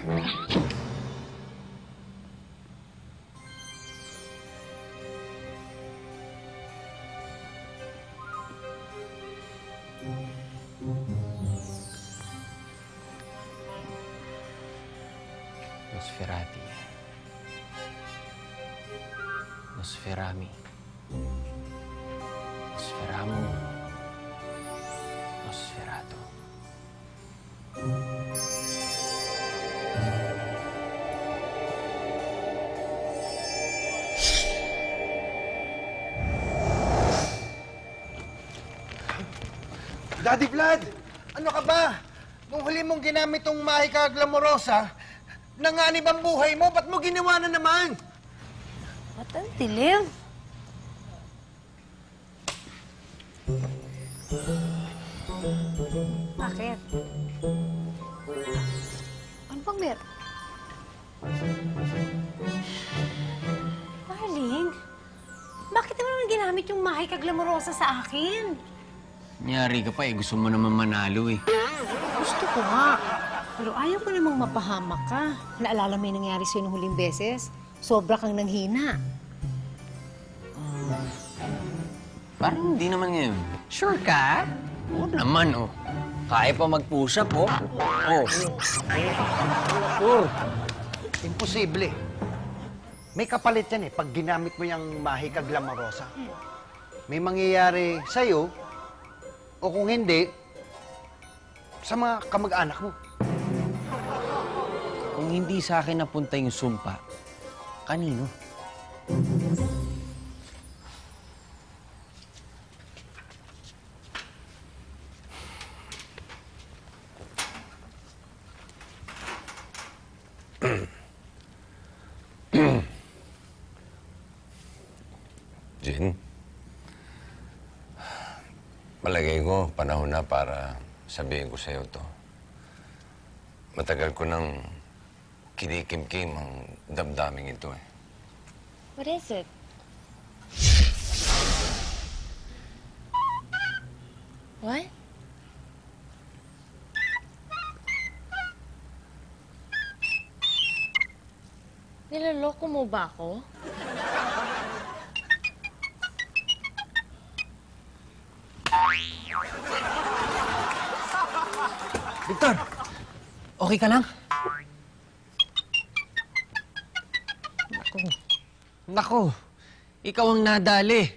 Nosferati. Nosferami. Nosferamu. Nosferatu. Daddy Vlad! Ano ka ba? Nung huli mong ginamit tong Mahika Glamorosa, nanganib ang buhay mo, ba't mo ginawa na naman? Ba't ang dilim? Bakit? Ano bang meron? Darling, bakit naman ginamit yung Mahika Glamorosa sa akin? Nyari ka pa eh. Gusto mo naman manalo eh. Gusto ko nga. Pero ayaw ko namang mapahamak ka. Naalala mo yung nangyari sa'yo nung huling beses? Sobra kang nanghina. Parang hindi naman ngayon. Sure ka? Oo naman, oh. Kaya pa mag-push up, oh. Oh. Oh, imposible. May kapalit yan eh, pag ginamit mo yung Mahika Glamorosa. May mangyayari sa'yo, o kung hindi, sa mga kamag-anak mo. Kung hindi sa akin napunta yung sumpa, kanino? Jin, palagay ko, panahon na para sabihin ko sa'yo to. Matagal ko nang kinikim-kim ang damdaming ito eh. What is it? What? Niloloko mo ba ako? Victor! Okay ka lang? Nako. Ikaw ang nadali.